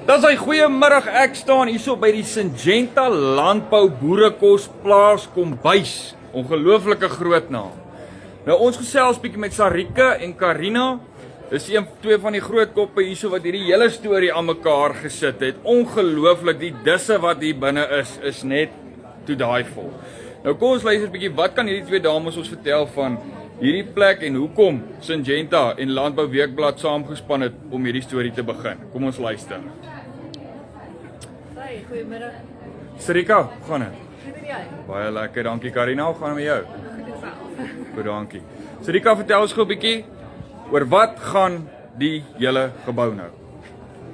Dan sê goeiemiddag, ek staan hierso by die Syngenta Landbou Boerekos Plaas Kombuis. Ongelooflike groot naam. Nou ons gesels bietjie met Sarika en Karina. Dis twee van die groot koppe hierso wat hierdie hele storie aan mekaar gesit het. Ongelooflik, die disse wat hier binne is net to die for. Nou kom ons luister bietjie, wat kan hierdie twee dames ons vertel van hierdie plek en hoekom Syngenta en Landbou Weekblad saamgespan het om hierdie storie te begin. Kom ons luister. Hey, goeiemiddag. Sarika, hoe gaan dit? Goed en jy? Baie lekker, dankie Karina, hoe gaan dit met jou? Goed en self. Goed, dankie. Sarika, vertel ons gou 'n bietjie oor wat gaan die hele gebou nou?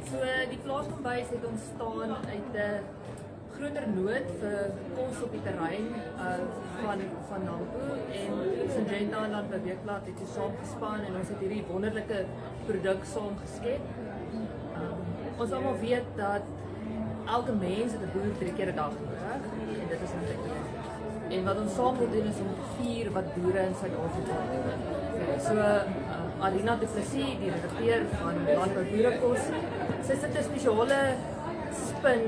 So die plaaskombuis het ontstaan uit 'n groter nood vir kos op die terrein van Nampo en Syngenta en Landbou Weekblad het toe saamgespan en ons het hierdie wonderlike produk saamgeskep. Ons almal weet dat elke mens het 'n boer 3 keer 'n dag nodig en dit is om te eet. En wat ons saam wil doen is om te vier wat boere in Suid-Afrika doen. So Alina du Plessis, die redakteur van Landbou Boerekos, sy sit 'n spesiale spin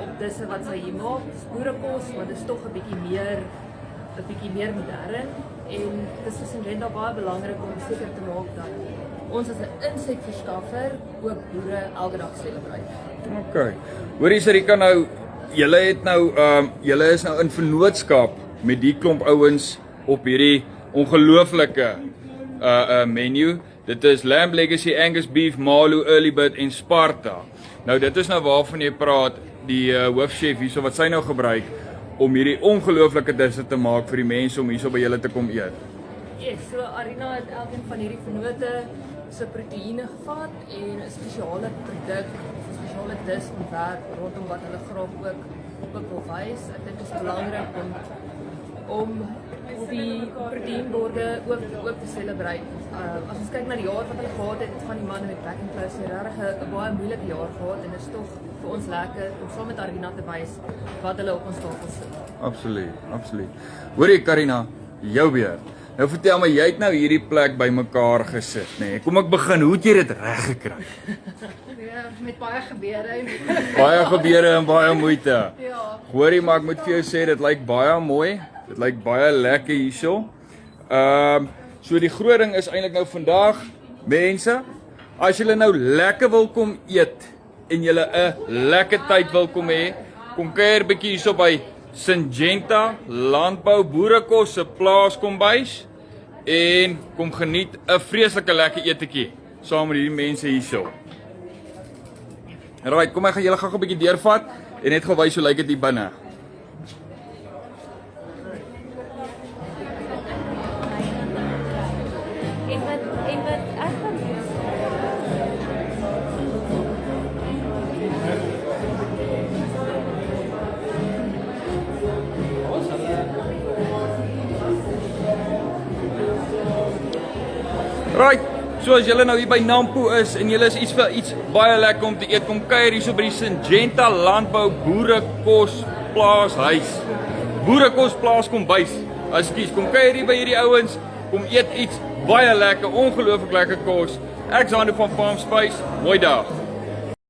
op disse wat sy hier maak. Dis boerekos, maar dit is tog 'n bietjie meer modern en dit is vir Syngenta baie belangrik om seker te maak dat ons as 'n insetverskaffer ook boere elke dag celebrate. OK. Hoorie Sarika, nou julle is nou in vennootskap met die klomp ouens op hierdie ongelooflike menu. Dit is Lamb Legacy, Angus Beef, Malu, Early Bird en Sparta. Nou dit is nou waarvan jy praat, die hoofchef hierso wat sy nou gebruik om hierdie ongelooflike disse te maak vir die mense om hierso by julle te kom eet. Yes, so Arina het elkeen van hierdie vennote se proteïene gevat en 'n spesiale produk, 'n spesiale dis ontwerp rondom wat hulle graag ook wil wys. Ek dink dit is belangrik om die proteïnborde ook te celebrate. As ons kyk na die jaar wat hulle gehad het van die manne met Back and Close, het regtig 'n baie moeilike jaar gehad en dit is tog vir ons lekker om saam met Arina te wys wat hulle op ons tafel sit. Absoluut. Hoorie Karina, jou beurt. Nou vertel my, jy het nou hierdie plek bymekaar gesit, nê? Nee. Kom ek begin, hoe het jy dit reg gekry? Ja, met baie gebeure. Baie gebeure en baie moeite. Ja. Hoorie, maar ek moet vir jou sê dit lyk baie mooi. Dit lyk baie lekker hierso. So die groot ding is eintlik nou vandag, mense, as julle nou lekker wil kom eet en julle 'n lekker tyd wil kom hê, kom kuier bietjie hierso by Syngenta Landbou Boerekos se plaas kombuis en kom geniet 'n vreeslike lekker etetjie saam met hierdie mense hierso. Alright, kom ek gaan julle gou 'n bietjie deurvat en net gou wys hoe lyk dit hier binne. En wat ek gaan doen. Right, so as julle nou hier by Nampo is en julle is iets baie lekker om te eet, kom kuier hierso by die Syngenta Landbou Boerekos Plaashuis. Boerekos Plaas Kombuis. Ekskuus, kom kuier hier by hierdie ouens, kom eet iets baie lekker, ongelooflik lekker kos. Ek's Hando van Farm Space. Mooi dag.